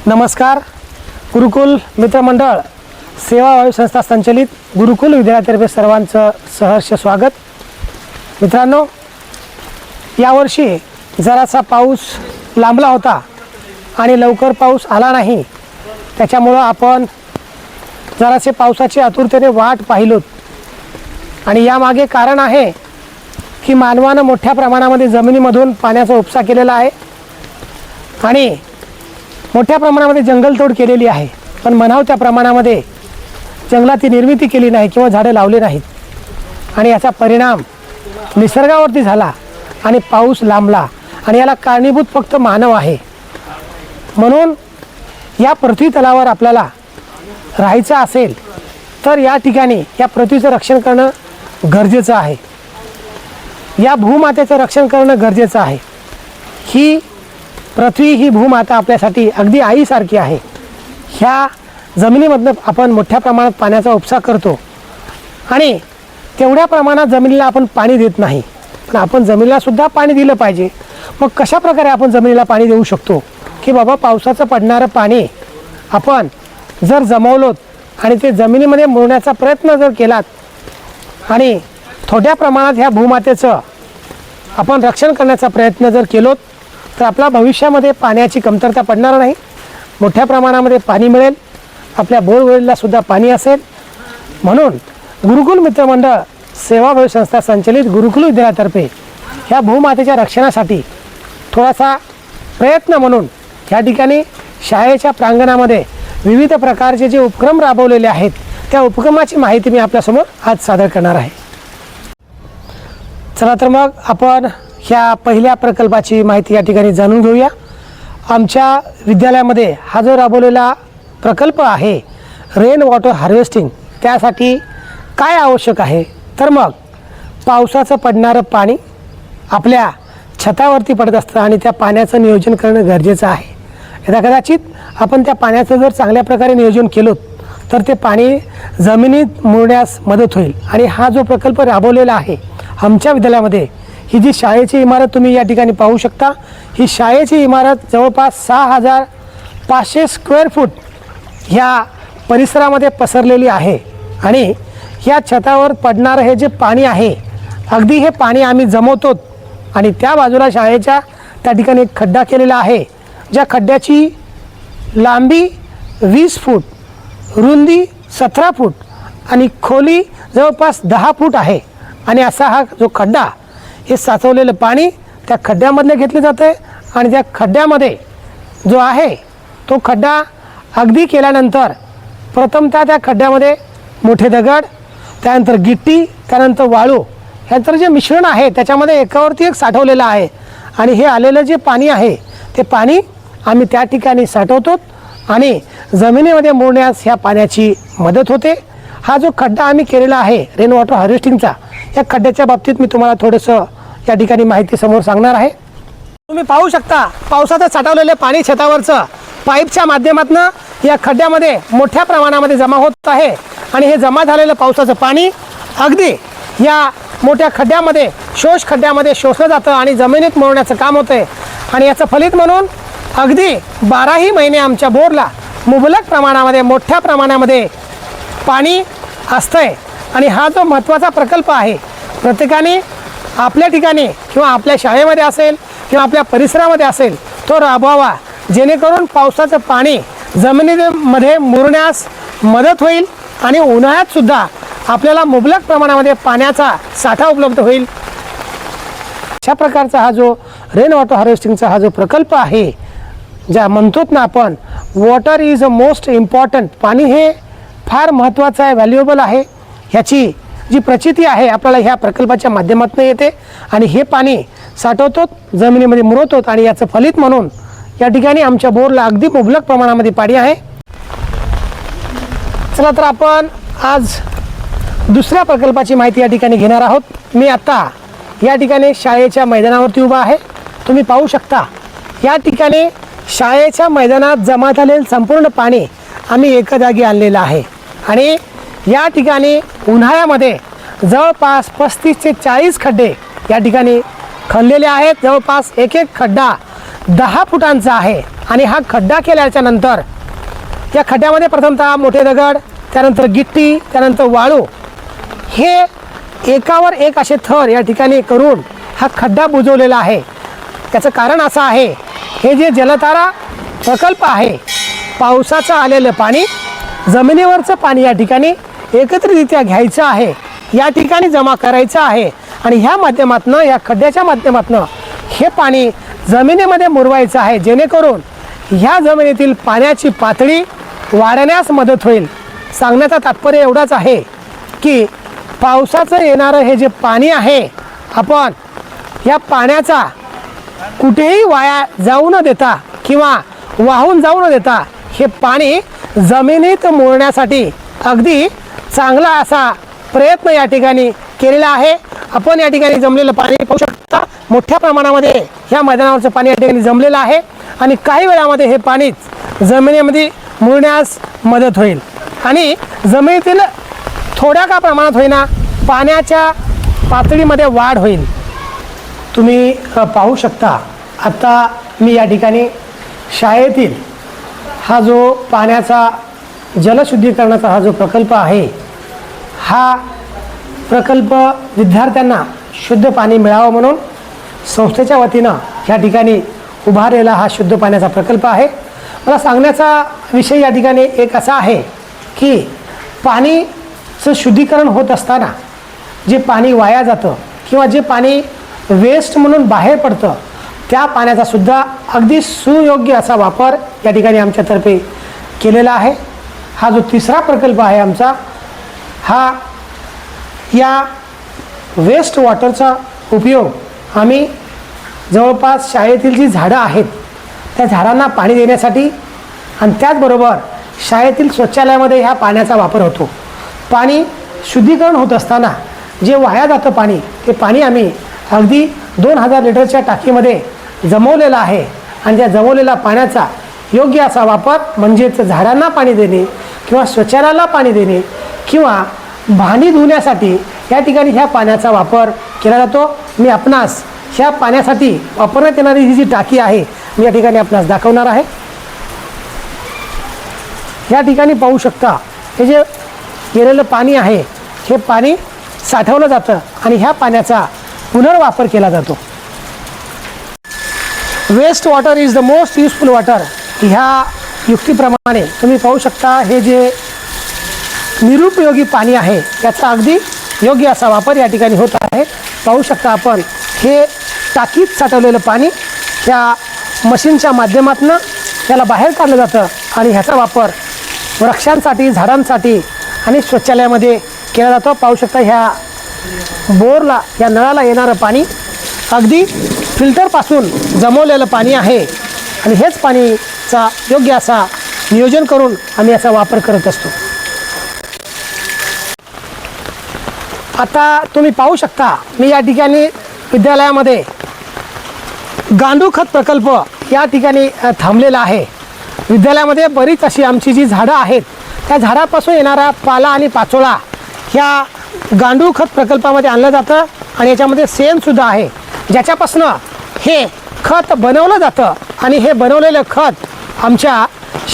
नमस्कार. गुरुकुल मित्रमंडळ सेवा वायू संस्था संचलित गुरुकुल विद्यालयातर्फे सर्वांचं सहर्ष स्वागत. मित्रांनो, यावर्षी जरासा पाऊस लांबला होता आणि लवकर पाऊस आला नाही. त्याच्यामुळं आपण जरासे पावसाची आतुरतेने वाट पाहिलोत आणि यामागे कारण आहे की मानवानं मोठ्या प्रमाणामध्ये जमिनीमधून पाण्याचा उपसा केलेला आहे आणि मोठ्या प्रमाणामध्ये जंगलतोड केलेली आहे. पण म्हणावं त्या प्रमाणामध्ये जंगलाची निर्मिती केली नाही किंवा झाडं लावली नाहीत आणि याचा परिणाम निसर्गावरती झाला आणि पाऊस लांबला आणि याला कारणीभूत फक्त मानव आहे. म्हणून या पृथ्वी तलावर आपल्याला राहायचं असेल तर या ठिकाणी या पृथ्वीचं रक्षण करणं गरजेचं आहे. या भूमातेचं रक्षण करणं गरजेचं आहे. ही पृथ्वी ही भूमाता आपल्यासाठी अगदी आईसारखी आहे. ह्या जमिनीमधनं आपण मोठ्या प्रमाणात पाण्याचा उपसा करतो आणि तेवढ्या प्रमाणात जमिनीला आपण पाणी देत नाही. पण आपण जमिनीलासुद्धा पाणी दिलं पाहिजे. मग कशा प्रकारे आपण जमिनीला पाणी देऊ शकतो की बाबा पावसाचं पडणारं पाणी आपण जर जमवलोत आणि ते जमिनीमध्ये मुरण्याचा प्रयत्न जर केलात आणि थोड्या प्रमाणात ह्या भूमातेचं आपण रक्षण करण्याचा प्रयत्न जर केलोत तर आपल्या भविष्यामध्ये पाण्याची कमतरता पडणार नाही. मोठ्या प्रमाणामध्ये पाणी मिळेल. आपल्या बोरवेललासुद्धा पाणी असेल. म्हणून गुरुकुल मित्रमंडळ सेवा वायू संस्था संचलित गुरुकुल विद्यालयातर्फे ह्या भूमातेच्या रक्षणासाठी थोडासा प्रयत्न म्हणून या ठिकाणी शाळेच्या प्रांगणामध्ये विविध प्रकारचे जे उपक्रम राबवलेले आहेत त्या उपक्रमाची माहिती मी आपल्यासमोर आज सादर करणार आहे. चला तर मग आपण ह्या पहिल्या प्रकल्पाची माहिती या ठिकाणी जाणून घेऊया. आमच्या विद्यालयामध्ये हा जो राबवलेला प्रकल्प आहे रेन वॉटर हार्वेस्टिंग, त्यासाठी काय आवश्यक आहे तर मग पावसाचं पडणारं पाणी आपल्या छतावरती पडत असतं आणि त्या पाण्याचं नियोजन करणं गरजेचं आहे. आता कदाचित आपण त्या पाण्याचं जर चांगल्या प्रकारे नियोजन केलं तर ते पाणी जमिनीत मुरण्यास मदत होईल. आणि हा जो प्रकल्प राबवलेला आहे आमच्या विद्यालयामध्ये, ही जी शाळेची इमारत तुम्ही या ठिकाणी पाहू शकता, ही शाळेची इमारत जवळपास 6500 स्क्वेअर फूट ह्या परिसरामध्ये पसरलेली आहे. आणि ह्या छतावर पडणारं हे जे पाणी आहे अगदी हे पाणी आम्ही जमवतो आणि त्या बाजूला शाळेच्या त्या ठिकाणी एक खड्डा केलेला आहे, ज्या खड्ड्याची लांबी 20 फूट, रुंदी 17 फूट आणि खोली जवळपास 10 फूट आहे. आणि असा हा जो खड्डा, हे साचवलेलं पाणी त्या खड्ड्यामधले घेतले जाते आणि त्या खड्ड्यामध्ये जो आहे तो खड्डा अगदी केल्यानंतर प्रथमतः त्या खड्ड्यामध्ये मोठे दगड, त्यानंतर गिट्टी, त्यानंतर वाळू, ह्याचं जे मिश्रण आहे त्याच्यामध्ये एकावरती एक साठवलेलं आहे. आणि हे आलेलं जे पाणी आहे ते पाणी आम्ही त्या ठिकाणी साठवतो आणि जमिनीमध्ये मुरण्यास ह्या पाण्याची मदत होते. हा जो खड्डा आम्ही केलेला आहे रेन वॉटर हार्वेस्टिंगचा, या खड्ड्याच्या बाबतीत मी तुम्हाला थोडंसं या ठिकाणी माहिती समोर सांगणार आहे. तुम्ही पाहू शकता पावसाचं साठवलेलं पाणी छतावरचं पाईपच्या माध्यमातून या खड्ड्यामध्ये मोठ्या प्रमाणामध्ये जमा होत आहे. आणि हे जमा झालेलं पावसाचं पाणी अगदी या मोठ्या खड्ड्यामध्ये खड्ड्यामध्ये शोषलं जातं आणि जमिनीत मुरण्याचं काम होतं आहे. आणि याचं फलित म्हणून अगदी 12ही महिने आमच्या बोरला मुबलक प्रमाणामध्ये मोठ्या प्रमाणामध्ये पाणी असतंय. आणि हा जो महत्त्वाचा प्रकल्प आहे प्रत्येकाने आपल्या ठिकाणी किंवा आपल्या शाळेमध्ये असेल किंवा आपल्या परिसरामध्ये असेल तो राबवावा, जेणेकरून पावसाचं पाणी जमिनीमध्ये मुरण्यास मदत होईल आणि उन्हाळ्यातसुद्धा आपल्याला मुबलक प्रमाणामध्ये पाण्याचा साठा उपलब्ध होईल. अशा प्रकारचा हा जो रेन वॉटर हार्वेस्टिंगचा हा जो प्रकल्प आहे, ज्या म्हणतोत ना आपण water is a most important, पाणी हे फार महत्त्वाचं आहे, व्हॅल्युएबल आहे. ह्याची जी प्रचिती आहे आपल्याला ह्या प्रकल्पाच्या माध्यमातून येते आणि हे पाणी साठवतो, जमिनीमध्ये मुरवतो आणि याचं फलित म्हणून या ठिकाणी आमच्या बोरला अगदी मुबलक प्रमाणामध्ये पाणी आहे. चला तर आपण आज दुसऱ्या प्रकल्पाची माहिती या ठिकाणी घेणार आहोत. मी आता या ठिकाणी शाळेच्या मैदानावरती उभा आहे. तुम्ही पाहू शकता या ठिकाणी शाळेच्या मैदानात जमा झालेलं संपूर्ण पाणी आम्ही एका जागी आणलेलं आहे. आणि या ठिकाणी उन्हाळ्यामध्ये जवळपास 35 ते 40 खड्डे या ठिकाणी खणलेले आहेत. जवळपास एक एक खड्डा 10 फुटांचा आहे आणि हा खड्डा केल्याच्या नंतर या खड्ड्यामध्ये प्रथमतः मोठे दगड, त्यानंतर गिट्टी, त्यानंतर वाळू हे एकावर एक असे थर या ठिकाणी करून हा खड्डा बुजवलेला आहे। त्याचं कारण असं आहे, हे जे जलतारा प्रकल्प आहे, पावसाचं आलेलं पाणी, जमिनीवरचं पाणी या ठिकाणी एकत्रितरित्या घ्यायचं आहे, या ठिकाणी जमा करायचं आहे आणि ह्या माध्यमातून, या खड्ड्याच्या माध्यमातून हे पाणी जमिनीमध्ये मुरवायचं आहे, जेणेकरून ह्या जमिनीतील पाण्याची पातळी वाढण्यास मदत होईल। सांगण्याचा तात्पर्य एवढाच आहे की पावसाचं येणारं हे जे पाणी आहे, आपण या पाण्याचा कुठेही वाया जाऊ न देता किंवा वाहून जाऊ न देता हे पाणी जमिनीत मुरण्यासाठी अगदी चांगला असा प्रयत्न या ठिकाणी केलेला आहे। आपण या ठिकाणी जमलेलं पाणी पाहू शकता, मोठ्या प्रमाणामध्ये ह्या मैदानावरचं पाणी या ठिकाणी जमलेलं आहे आणि काही वेळामध्ये हे पाणीच जमिनीमध्ये मुरण्यास मदत होईल आणि जमिनीतील थोड्या का प्रमाणात होईना पाण्याच्या पातळीमध्ये वाढ होईल। तुम्ही पाहू शकता, आता मी या ठिकाणी शाळेतील हा जो पाण्याचा जलशुद्धीकरणाचा हा जो प्रकल्प आहे, हा प्रकल्प विद्यार्थ्यांना शुद्ध पाणी मिळावं म्हणून संस्थेच्या वतीनं या ठिकाणी उभारलेला हा शुद्ध पाण्याचा प्रकल्प आहे। मला सांगण्याचा विषय या ठिकाणी एक असा आहे की पाणीचं शुद्धीकरण होत असताना जे पाणी वाया जातं किंवा जे पाणी वेस्ट म्हणून बाहेर पडतं, त्या पाण्याचा सुद्धा अगदी सुयोग्य असा वापर या ठिकाणी आमच्यातर्फे केलेला आहे। हा जो तिसरा प्रकल्प आहे आमचा, हा या वेस्ट वॉटरचा उपयोग आम्ही जवळपास शाळेतील जी झाडं आहेत त्या झाडांना पाणी देण्यासाठी आणि त्याचबरोबर शाळेतील शौचालयामध्ये ह्या पाण्याचा वापर होतो। पाणी शुद्धीकरण होत असताना जे वाया जातं पाणी, ते पाणी आम्ही अगदी 2000 लिटरच्या टाकीमध्ये जमवलेलं आहे आणि त्या जमवलेल्या पाण्याचा योग्य असा वापर म्हणजेच झाडांना पाणी देणे किंवा शौचालयाला पाणी देणे किंवा भांडी धुण्यासाठी या ठिकाणी ह्या पाण्याचा वापर केला जातो। मी आपणास ह्या पाण्यासाठी वापरण्यात येणारी ही जी टाकी आहे, मी या ठिकाणी आपणास दाखवणार आहे। या ठिकाणी पाहू शकता, हे जे गेलेलं पाणी आहे, हे पाणी साठवलं जातं आणि ह्या पाण्याचा पुनर्वापर केला जातो। Waste water is the most useful water, ह्या युक्तीप्रमाणे तुम्ही पाहू शकता, हे जे निरुपयोगी पाणी आहे त्याचा अगदी योग्य असा वापर या ठिकाणी होत आहे। पाहू शकता आपण, हे टाकीत साठवलेलं पाणी ह्या मशीनच्या माध्यमातून त्याला बाहेर काढलं जातं आणि ह्याचा वापर वृक्षांसाठी, झाडांसाठी आणि शौचालयामध्ये केला जातो। पाहू शकता, ह्या बोरला, या नळाला येणारं पाणी अगदी फिल्टरपासून जमवलेलं पाणी आहे आणि हेच पाणीचा योग्य असा नियोजन करून आम्ही याचा वापर करत असतो। आता तुम्ही पाहू शकता, मी या ठिकाणी विद्यालयामध्ये गांडूळ खत प्रकल्प या ठिकाणी थांबलेला आहे। विद्यालयामध्ये बरीच अशी आमची जी झाडं आहेत, त्या झाडापासून येणारा पाला आणि पाचोळा ह्या गांडूळ खत प्रकल्पामध्ये आणलं जातं आणि याच्यामध्ये शेणसुद्धा आहे, ज्याच्यापासून हे खत बनवलं जातं आणि हे बनवलेलं खत आमच्या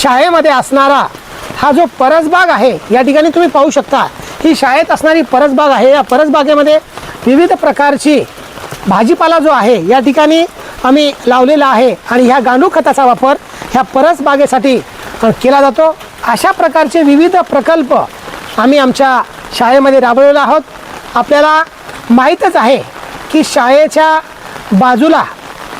शाळेमध्ये असणारा हा जो परसबाग आहे, या ठिकाणी तुम्ही पाहू शकता, ही शाळेत असणारी परसबाग आहे। या परसबागेमध्ये विविध प्रकारची भाजीपाला जो आहे या ठिकाणी आम्ही लावलेला आहे आणि ह्या गांडूळ खताचा वापर ह्या परसबागेसाठी केला जातो। अशा प्रकारचे विविध प्रकल्प आम्ही आमच्या शाळेमध्ये राबवलेलो आहोत। आपल्याला माहीतच आहे की शाळेच्या बाजूला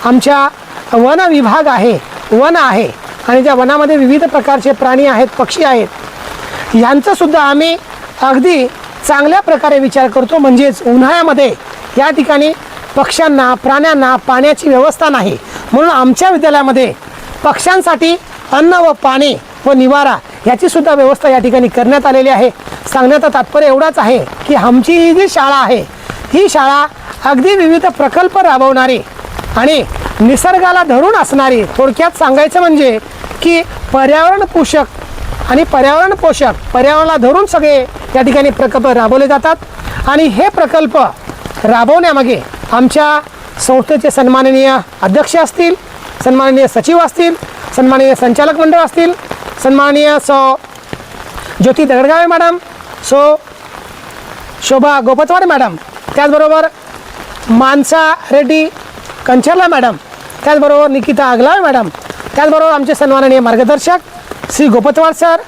आमच्या वन विभाग आहे, वन आहे आणि त्या वनामध्ये विविध प्रकारचे प्राणी आहेत, पक्षी आहेत, यांचासुद्धा आम्ही अगदी चांगल्या प्रकारे विचार करतो। म्हणजेच उन्हाळ्यामध्ये या ठिकाणी पक्ष्यांना, प्राण्यांना पाण्याची व्यवस्था नाही, म्हणून आमच्या विद्यालयामध्ये पक्ष्यांसाठी अन्न व पाणी व निवारा याची सुद्धा व्यवस्था या ठिकाणी करण्यात आलेली आहे। सांगण्याचा तात्पर्य एवढाच आहे की आमची ही जी शाळा आहे, ही शाळा अगदी विविध प्रकल्प राबवणारी आणि निसर्गाला धरून असणारी, थोडक्यात सांगायचं म्हणजे की पर्यावरण पोषक आणि पर्यावरण पोषक, पर्यावरणाला धरून सगळे या ठिकाणी प्रकल्प राबवले जातात आणि हे प्रकल्प राबवण्यामागे आमच्या संस्थेचे सन्माननीय अध्यक्ष असतील, सन्माननीय सचिव असतील, सन्माननीय संचालक मंडळ असतील, सन्माननीय ज्योती दगडगावे मॅडम, शोभा गोपतवाड मॅडम, त्याचबरोबर मानसा रेड्डी कंचरला मॅडम, त्याचबरोबर निकिता आगलावे मॅडम, त्याचबरोबर आमचे सन्माननीय मार्गदर्शक श्री गोपतवाड सर,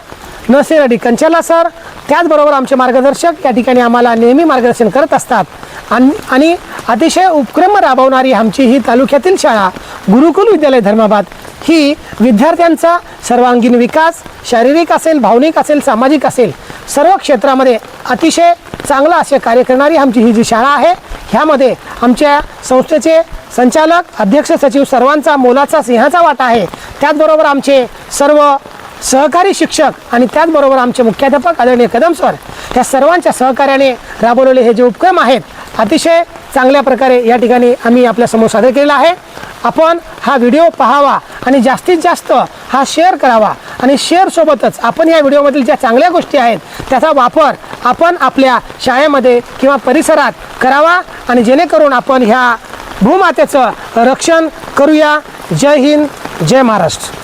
नरसिंह रेड्डी कंचरला सर, त्याचबरोबर आमचे मार्गदर्शक या ठिकाणी आम्हाला नेहमी मार्गदर्शन करत असतात. आणि अतिशय उपक्रम राबवणारी आमची ही तालुक्यातील शाळा गुरुकुल विद्यालय धर्माबाद ही विद्यार्थ्यांचा सर्वांगीण विकास, शारीरिक असेल, भावनिक असेल, सामाजिक असेल, सर्व क्षेत्रामध्ये अतिशय चांगलं असे कार्य करणारी आमची ही जी शाळा आहे, ह्यामध्ये आमच्या संस्थेचे संचालक, अध्यक्ष, सचिव सर्वांचा मोलाचा सिंहाचा वाटा आहे. त्याचबरोबर आमचे सर्व सहकारी शिक्षक आणि त्याचबरोबर आमचे मुख्याध्यापक आदरणीय कदम सर, या सर्वांच्या सहकार्याने राबवलेले हे जे उपक्रम आहेत अतिशय चांगल्या प्रकारे या ठिकाणी आम्ही आपल्यासमोर सादर केलेला आहे. आपण हा व्हिडिओ पाहावा आणि जास्तीत जास्त हा शेअर करावा आणि शेअरसोबतच आपण या व्हिडिओमधील ज्या चांगल्या गोष्टी आहेत त्याचा वापर आपण आपल्या शाळेमध्ये किंवा परिसरात करावा आणि जेणेकरून आपण ह्या भूमातेचं रक्षण करूया. जय हिंद, जय महाराष्ट्र.